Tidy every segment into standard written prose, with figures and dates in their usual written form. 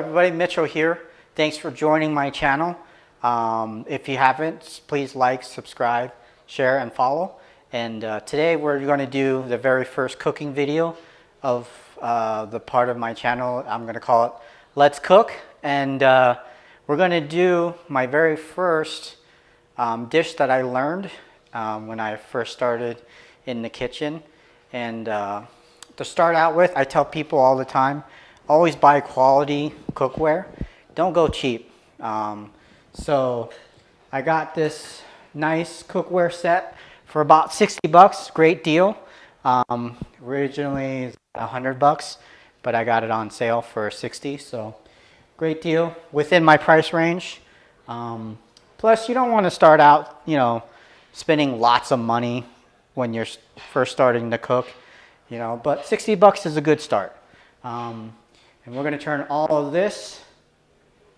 everybody, Mitchell here. Thanks for joining my channel. If you haven't, please like, subscribe, share, and follow. And today we're going to do the very first cooking video of the part of my channel. I'm going to call it Let's Cook. And we're going to do my very first dish that I learned when I first started in the kitchen. And to start out with, I tell people all the time, always buy quality cookware. Don't go cheap. So I got this nice cookware set for about 60 bucks. Great deal. Originally $100, but I got it on sale for 60. So great deal within my price range. Plus, you don't want to start out, spending lots of money when you're first starting to cook, but 60 bucks is a good start. And we're going to turn all of this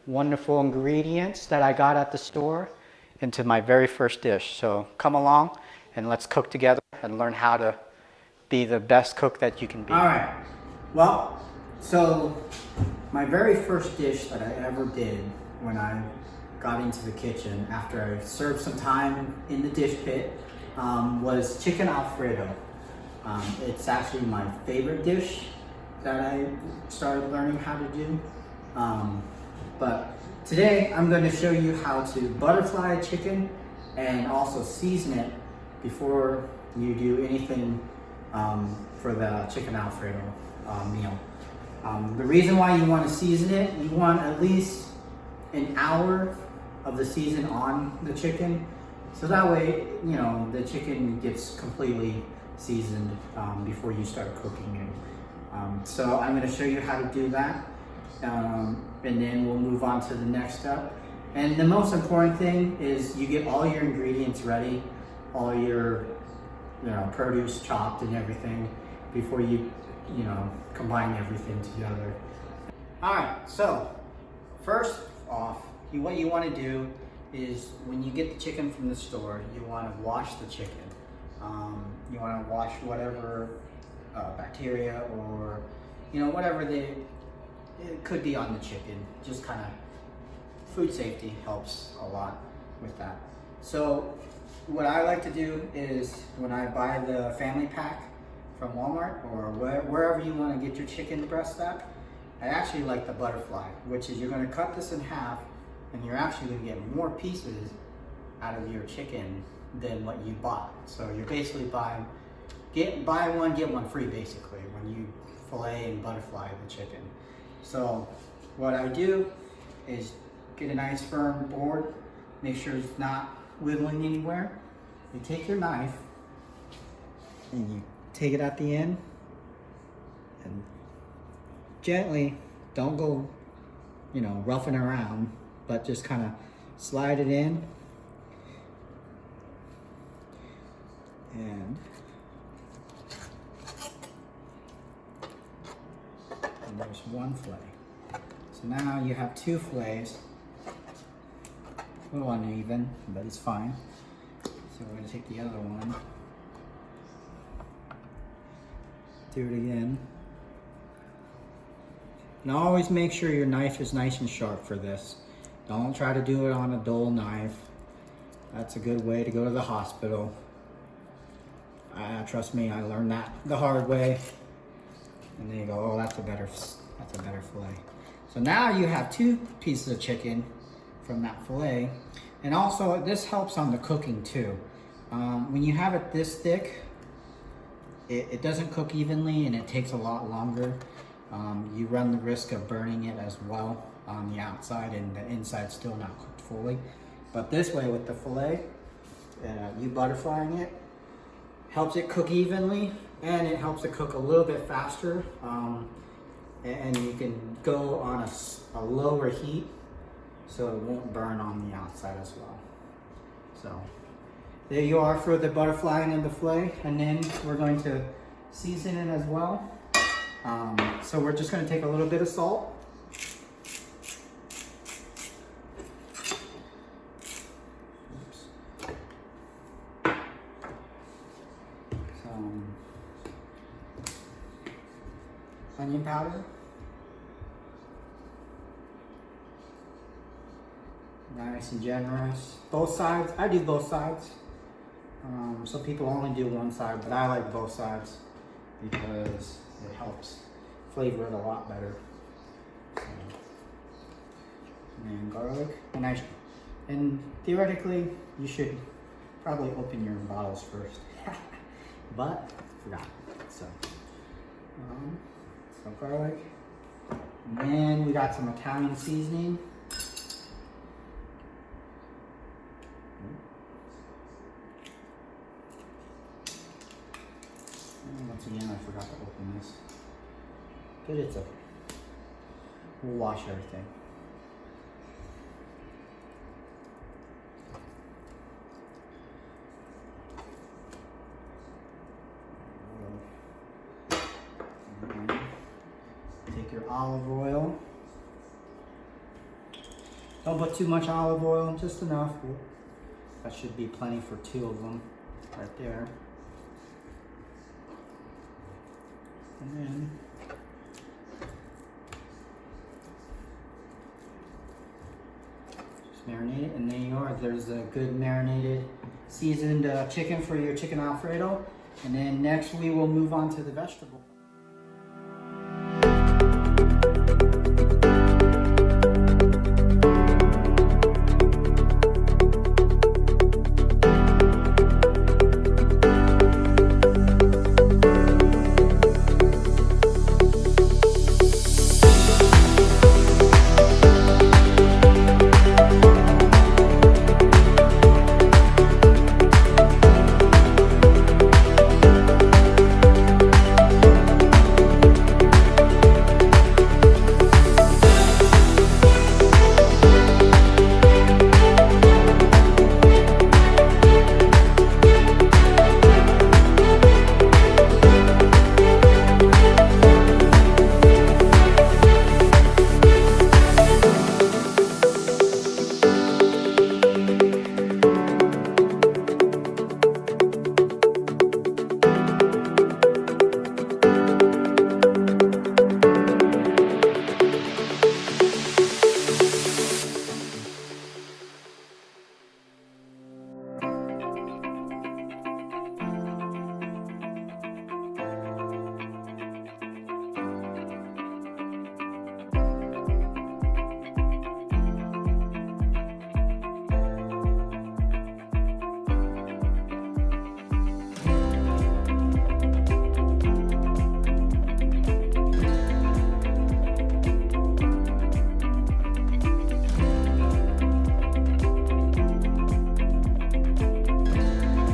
wonderful ingredients that I got at the store into my very first dish. So come along and let's cook together and learn how to be the best cook that you can be. All right. Well, so my very first dish that I ever did when I got into the kitchen after I served some time in the dish pit was chicken Alfredo. It's actually my favorite dish that I started learning how to do. But today I'm going to show you how to butterfly chicken and also season it before you do anything for the chicken Alfredo meal. The reason why you want to season it, you want at least an hour of the season on the chicken. So that way, the chicken gets completely seasoned before you start cooking it. So I'm going to show you how to do that, and then we'll move on to the next step. And the most important thing is you get all your ingredients ready, all your produce chopped and everything before you combine everything together. All right, so first off, what you want to do is when you get the chicken from the store, you want to wash the chicken. You want to wash whatever bacteria or whatever it could be on the chicken. Just kind of food safety helps a lot with that. So what I like to do is when I buy the family pack from Walmart or wherever you want to get your chicken breast at, I actually like the butterfly, which is you're going to cut this in half and you're actually going to get more pieces out of your chicken than what you bought. So you're basically buy one, get one free basically when you fillet and butterfly the chicken. So what I do is get a nice firm board, make sure it's not wiggling anywhere. You take your knife and you take it at the end and gently, don't go roughing around, but just kind of slide it in. And there's one fillet. So now you have two fillets. A little uneven, but it's fine. So we're going to take the other one. Do it again. Now always make sure your knife is nice and sharp for this. Don't try to do it on a dull knife. That's a good way to go to the hospital. Trust me, I learned that the hard way. And then you go, oh, that's a better fillet. So now you have two pieces of chicken from that fillet. And also this helps on the cooking too. When you have it this thick, it doesn't cook evenly and it takes a lot longer. You run the risk of burning it as well on the outside and the inside still not cooked fully. But this way with the fillet, you butterflying it, helps it cook evenly and it helps it cook a little bit faster. And you can go on a lower heat so it won't burn on the outside as well. So there you are for the butterflying and the fillet, and then we're going to season it as well. So we're just going to take a little bit of salt. Some onion powder. Nice and generous. Both sides. I do both sides. Some people only do one side, but I like both sides because it helps flavor it a lot better. So, and then garlic. And theoretically, you should probably open your bottles first, but forgot. So garlic. And then we got some Italian seasoning. And once again, I forgot to open this. But it's okay. We'll wash everything. Take your olive oil. Don't put too much olive oil, just enough. That should be plenty for 2 of them right there. And then just marinate it, and there you are. There's a good marinated, seasoned chicken for your chicken Alfredo. And then next we will move on to the vegetable.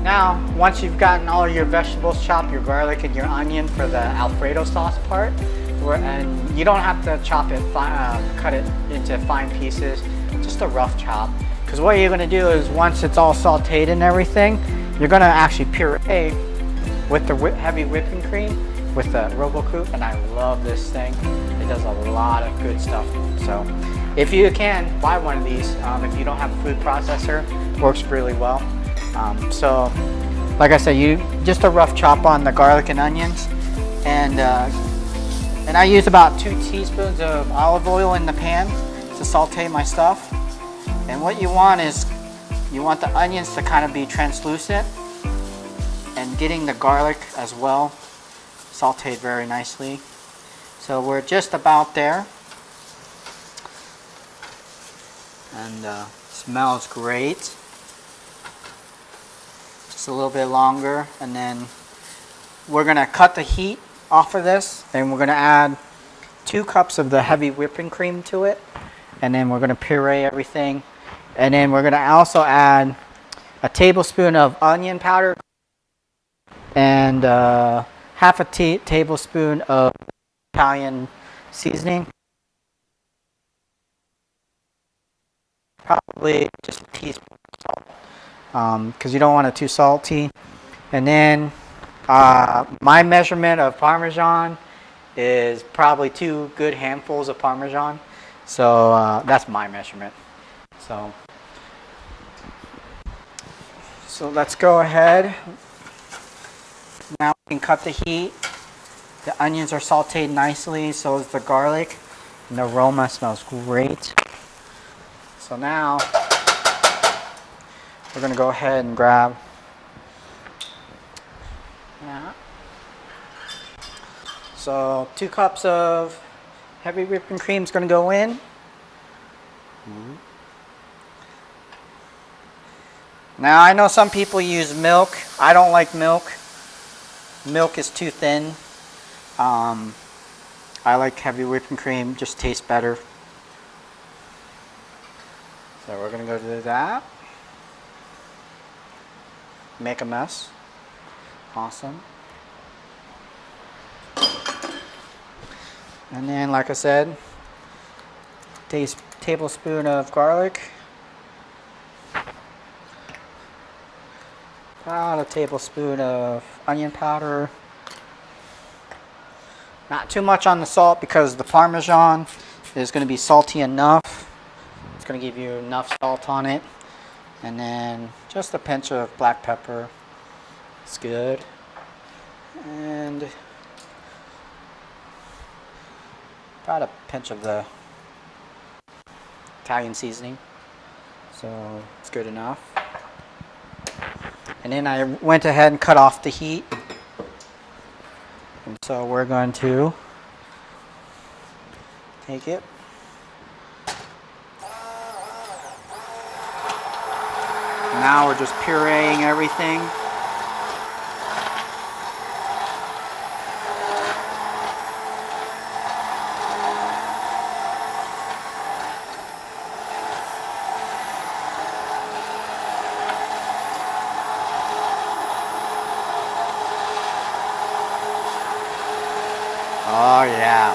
Now, once you've gotten all your vegetables chopped, your garlic and your onion for the Alfredo sauce part, and you don't have to chop it, cut it into fine pieces, just a rough chop. Because what you're gonna do is once it's all sauteed and everything, you're gonna actually puree with the heavy whipping cream with the RoboCoupe, and I love this thing. It does a lot of good stuff. So if you can, buy one of these. If you don't have a food processor, works really well. So like I said, just a rough chop on the garlic and onions, and I use about 2 teaspoons of olive oil in the pan to saute my stuff. And what you want is, you want the onions to kind of be translucent, and getting the garlic as well sauteed very nicely. So we're just about there, and smells great. Just a little bit longer, and then we're gonna cut the heat off of this, and we're gonna add 2 cups of the heavy whipping cream to it, and then we're gonna puree everything, and then we're gonna also add a tablespoon of onion powder and half a tablespoon of Italian seasoning, probably just a teaspoon of salt, because you don't want it too salty. And then my measurement of Parmesan is probably 2 good handfuls of Parmesan, so that's my measurement. So let's go ahead. Now we can cut the heat. The onions are sauteed nicely, so is the garlic, and the aroma smells great. So now we're going to go ahead and grab that. So 2 cups of heavy whipping cream is going to go in. Now I know some people use milk. I don't like milk. Milk is too thin. I like heavy whipping cream, just tastes better. So we're gonna go do that. Make a mess. Awesome. And then, like I said, tablespoon of garlic. About a tablespoon of onion powder. Not too much on the salt because the Parmesan is going to be salty enough. It's going to give you enough salt on it. And then just a pinch of black pepper. It's good. And about a pinch of the Italian seasoning. So it's good enough. And then I went ahead and cut off the heat. And so we're going to take it. Now we're just pureeing everything. Oh yeah.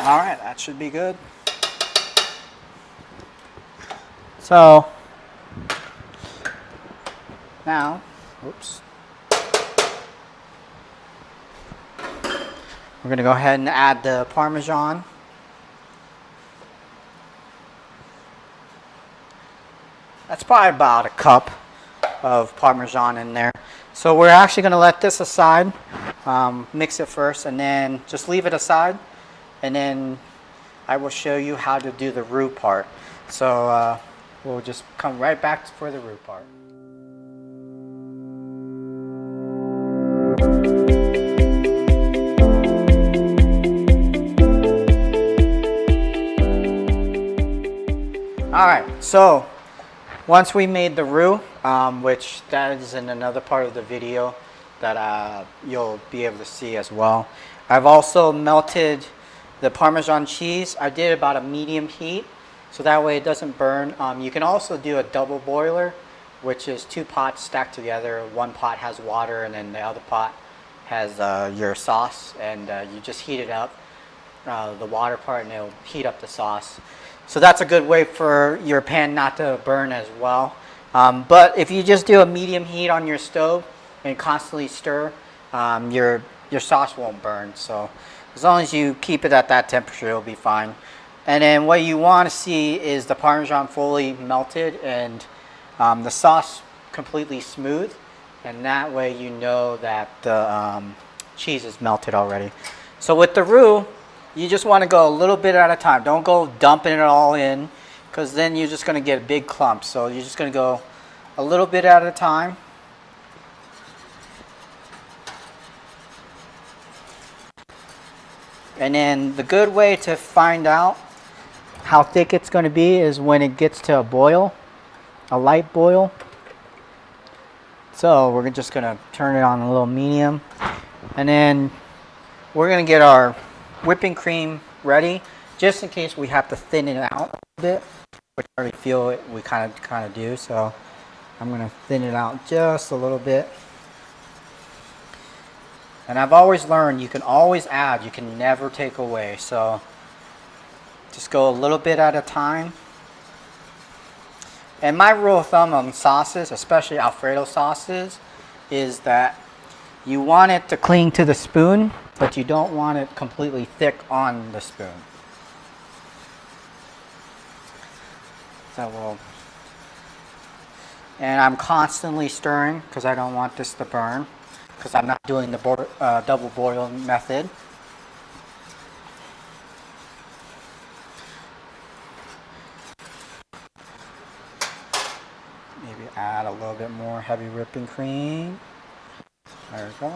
All right, that should be good. So now, oops. We're going to go ahead and add the Parmesan. That's probably about a cup of Parmesan in there. So we're actually going to let this aside, mix it first, and then just leave it aside. And then I will show you how to do the roux part. So we'll just come right back for the roux part. Alright, so once we made the roux, which that is in another part of the video that you'll be able to see as well. I've also melted the Parmesan cheese. I did about a medium heat, so that way it doesn't burn. You can also do a double boiler, which is 2 pots stacked together. One pot has water and then the other pot has your sauce, and you just heat it up, the water part, and it'll heat up the sauce. So that's a good way for your pan not to burn as well. But if you just do a medium heat on your stove and constantly stir, your sauce won't burn. So as long as you keep it at that temperature, it'll be fine. And then what you want to see is the Parmesan fully melted and the sauce completely smooth. And that way you know that the cheese is melted already. So with the roux, you just want to go a little bit at a time. Don't go dumping it all in, because then you're just going to get a big clump. So you're just going to go a little bit at a time. And then the good way to find out how thick it's going to be is when it gets to a boil, a light boil. So we're just going to turn it on a little medium. And then we're going to get our whipping cream ready, just in case we have to thin it out a bit, which I already feel it, we kind of do. So I'm going to thin it out just a little bit. And I've always learned you can always add, you can never take away. So just go a little bit at a time. And my rule of thumb on sauces, especially Alfredo sauces, is that you want it to cling to the spoon, but you don't want it completely thick on the spoon. So and I'm constantly stirring because I don't want this to burn, because I'm not doing the double boil method. Maybe add a little bit more heavy whipping cream. There we go.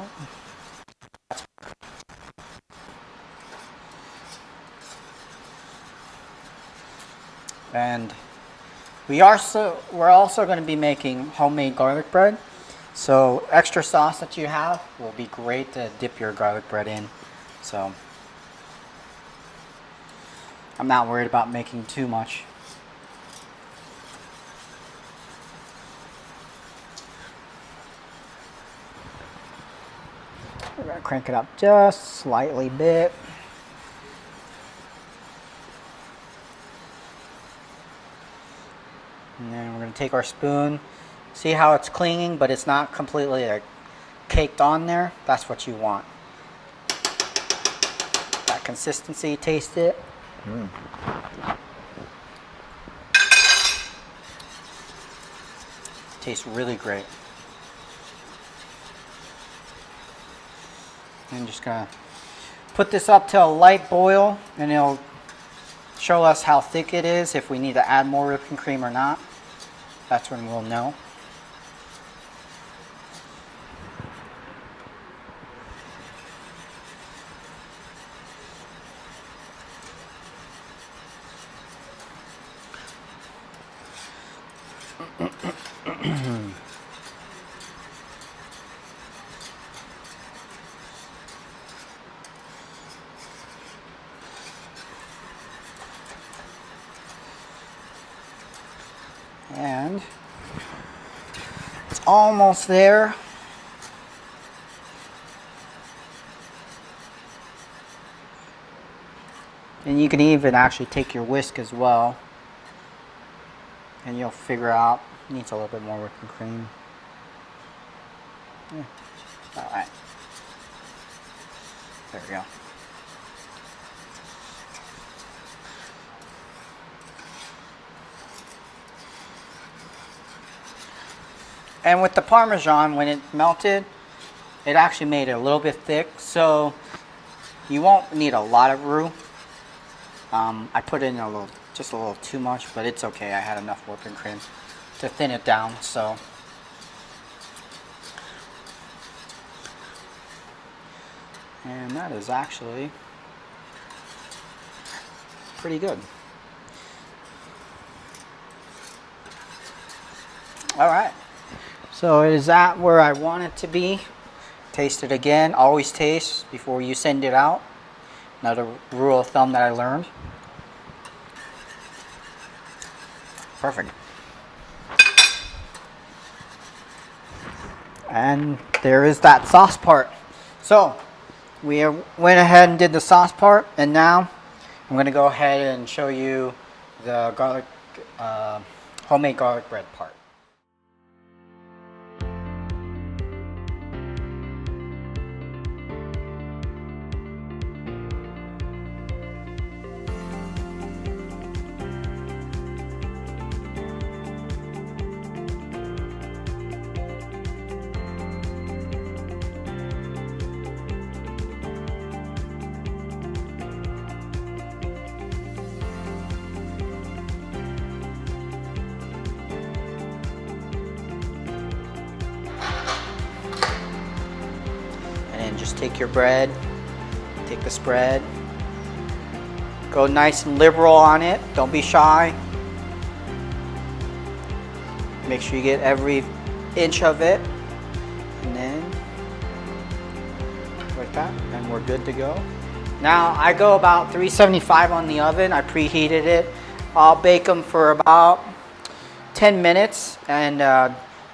And we're also going to be making homemade garlic bread. So extra sauce that you have will be great to dip your garlic bread in. So I'm not worried about making too much. We're going to crank it up just slightly bit. And then we're going to take our spoon. See how it's clinging, but it's not completely like caked on there? That's what you want. That consistency, taste it. Tastes really great. I'm just gonna put this up to a light boil, and it'll show us how thick it is, if we need to add more whipping cream or not. That's when we'll know. And it's almost there. And you can even actually take your whisk as well, and you'll figure out it needs a little bit more whipping cream. Yeah. All right. There we go. And with the Parmesan, when it melted, it actually made it a little bit thick, so you won't need a lot of roux. I put in just a little too much, but it's okay. I had enough whipping cream to thin it down, so. And that is actually pretty good. All right. So is that where I want it to be? Taste it again. Always taste before you send it out. Another rule of thumb that I learned. Perfect. And there is that sauce part. So we went ahead and did the sauce part, and now I'm going to go ahead and show you the garlic, homemade garlic bread part. And just take your bread, take the spread, go nice and liberal on it, don't be shy. Make sure you get every inch of it, and then like that, and we're good to go. Now I go about 375 on the oven. I preheated it. I'll bake them for about 10 minutes and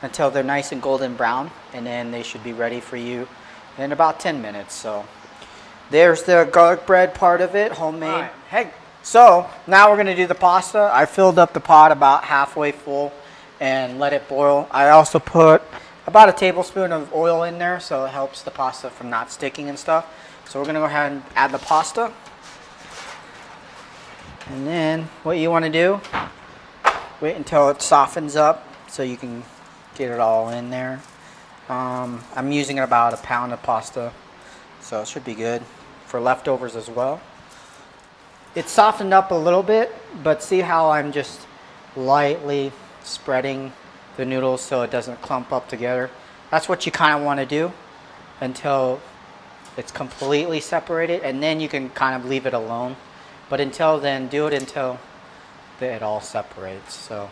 until they're nice and golden brown, and then they should be ready for you in about 10 minutes. So there's the garlic bread part of it, homemade. Right. Hey, so now we're gonna do the pasta. I filled up the pot about halfway full and let it boil. I also put about a tablespoon of oil in there, so it helps the pasta from not sticking and stuff. So we're gonna go ahead and add the pasta. And then what you wanna do Wait until it softens up so you can get it all in there. I'm using about a pound of pasta, so it should be good for leftovers as well. It's softened up a little bit, but see how I'm just lightly spreading the noodles so it doesn't clump up together. That's what you kind of want to do until it's completely separated, and then you can kind of leave it alone. But until then, do it until it all separates. So,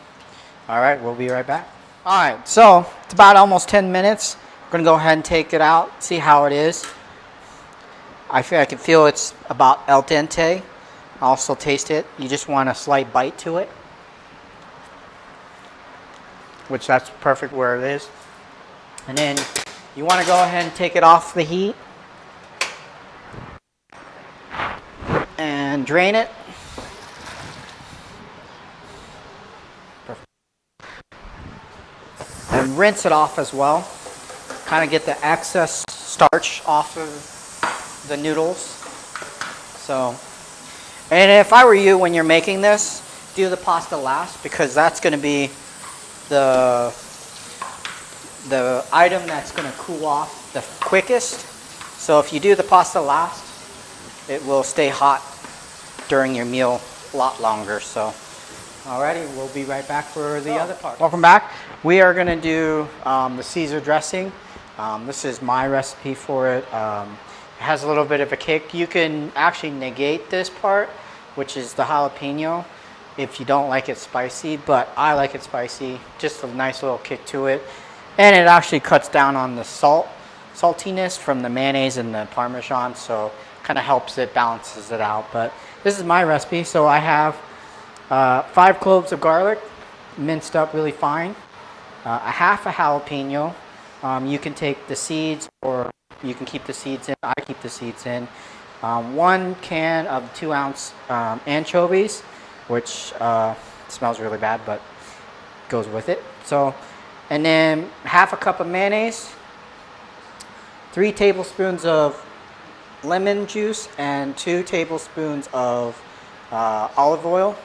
all right, we'll be right back. All right, so it's about almost 10 minutes. We're gonna go ahead and take it out, see how it is. I can feel it's about al dente. Also taste it. You just want a slight bite to it, which that's perfect where it is. And then you want to go ahead and take it off the heat and drain it. Perfect. And rinse it off as well. Kind of get the excess starch off of the noodles. So, and if I were you, when you're making this, do the pasta last, because that's going to be the item that's going to cool off the quickest. So if you do the pasta last, it will stay hot during your meal a lot longer. So, alrighty, we'll be right back for the other part. Welcome back. We are going to do the Caesar dressing. This is my recipe for it. It has a little bit of a kick. You can actually negate this part, which is the jalapeno, if you don't like it spicy, but I like it spicy. Just a nice little kick to it. And it actually cuts down on the saltiness from the mayonnaise and the Parmesan, so kind of helps it, balances it out. But this is my recipe. So I have 5 cloves of garlic, minced up really fine, a half a jalapeno. You can take the seeds or you can keep the seeds in. I keep the seeds in. 1 can of 2-ounce anchovies, which smells really bad, but goes with it. So, and then half a cup of mayonnaise, 3 tablespoons of lemon juice, and 2 tablespoons of olive oil.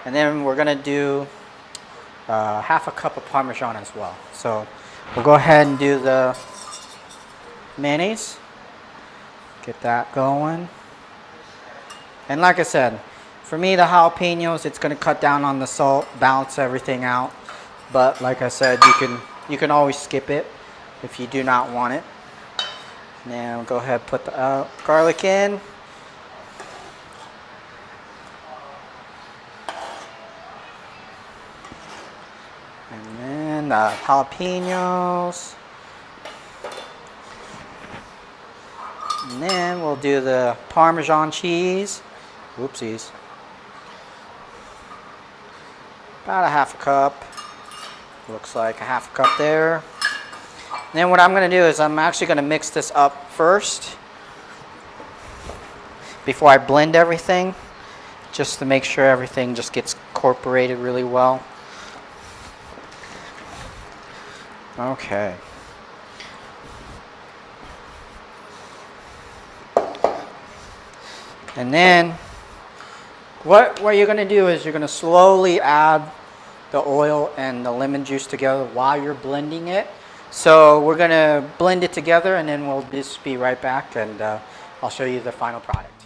And then we're gonna do half a cup of Parmesan as well. So we'll go ahead and do the mayonnaise. Get that going. And like I said, for me, the jalapenos, it's going to cut down on the salt, balance everything out. But like I said, you can always skip it if you do not want it. Now go ahead and put the garlic in. And then the jalapenos. And then we'll do the Parmesan cheese. Oopsies. About a half a cup. Looks like a half a cup there. And then what I'm going to do is I'm actually going to mix this up first before I blend everything, just to make sure everything just gets incorporated really well. Okay. And then what you're going to do is you're going to slowly add the oil and the lemon juice together while you're blending it. So we're going to blend it together, and then we'll just be right back, and I'll show you the final product.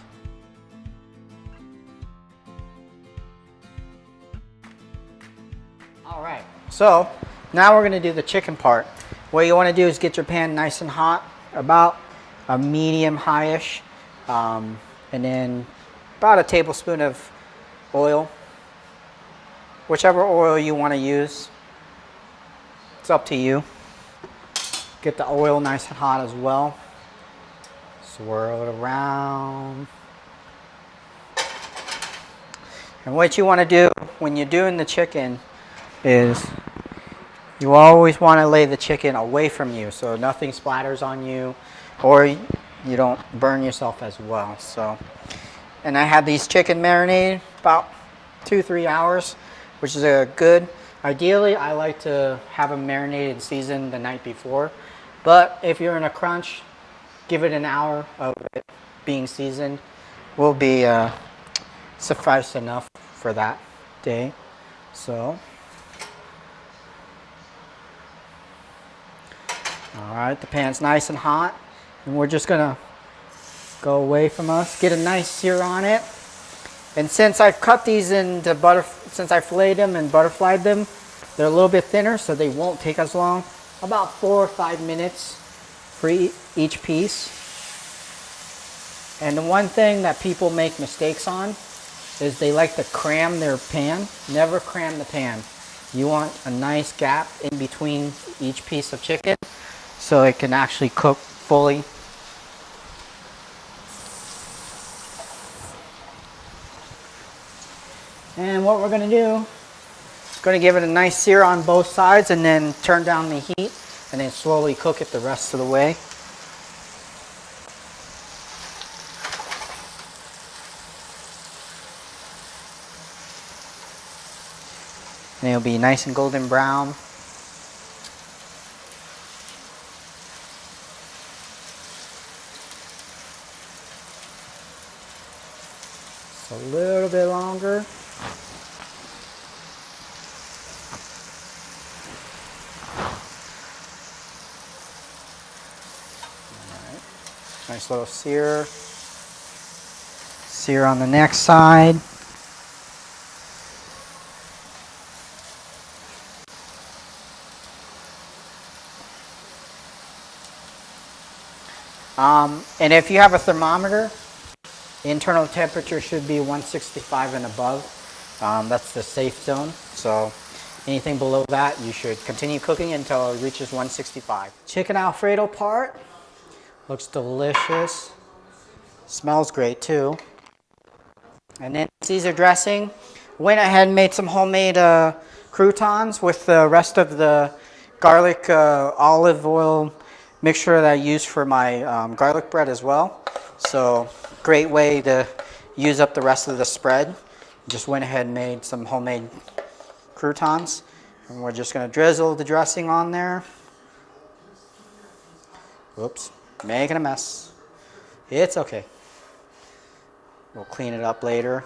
All right, so now we're going to do the chicken part. What you want to do is get your pan nice and hot, about a medium high-ish. And then about a tablespoon of oil, whichever oil you want to use. It's up to you. Get the oil nice and hot as well. Swirl it around. And what you want to do when you're doing the chicken is you always want to lay the chicken away from you so nothing splatters on you, or you don't burn yourself as well. So, and I had these chicken marinated about 2-3 hours, which is a good. Ideally, I like to have them marinated and seasoned the night before, but if you're in a crunch, give it an hour of it being seasoned will be suffice enough for that day. So All right, the pan's nice and hot, and we're just gonna go away from us, get a nice sear on it. And since I've cut these into since I filleted them and butterflied them, they're a little bit thinner, so they won't take as long. About 4 or 5 minutes for each piece. And the one thing that people make mistakes on is they like to cram their pan. Never cram the pan. You want a nice gap in between each piece of chicken so it can actually cook fully. And what we're going to do is going to give it a nice sear on both sides and then turn down the heat and then slowly cook it the rest of the way. And it'll be nice and golden brown. Just a little bit longer. Alright. Nice little sear. Sear on the next side. And if you have a thermometer, the internal temperature should be 165 and above. That's the safe zone. So anything below that, you should continue cooking until it reaches 165. Chicken Alfredo part looks delicious. Smells great too. And then Caesar dressing. Went ahead and made some homemade croutons with the rest of the garlic olive oil mixture that I use for my garlic bread as well. So great way to use up the rest of the spread. Just went ahead and made some homemade croutons. And we're just going to drizzle the dressing on there. Whoops, making a mess. It's okay. We'll clean it up later.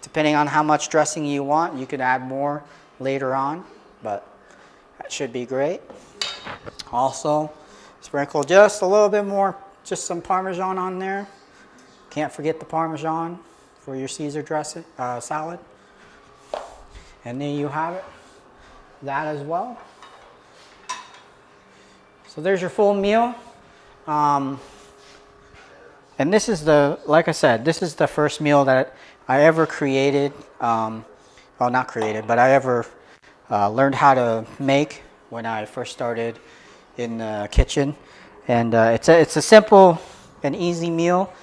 Depending on how much dressing you want, you could add more later on, but that should be great. Also, sprinkle just a little bit more, just some Parmesan on there. Can't forget the Parmesan for your Caesar dressing salad. And then you have it, that as well. So there's your full meal. And this is like I said, this is the first meal that I ever created. Well, not created, but I ever learned how to make when I first started in the kitchen. And it's a simple and easy meal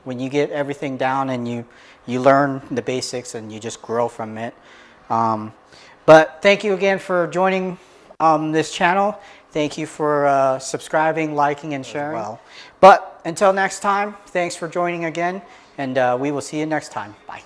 when you get everything down and you learn the basics and you just grow from it. But thank you again for joining this channel. Thank you for subscribing, liking, and sharing. Well. But until next time, thanks for joining again, and we will see you next time. Bye.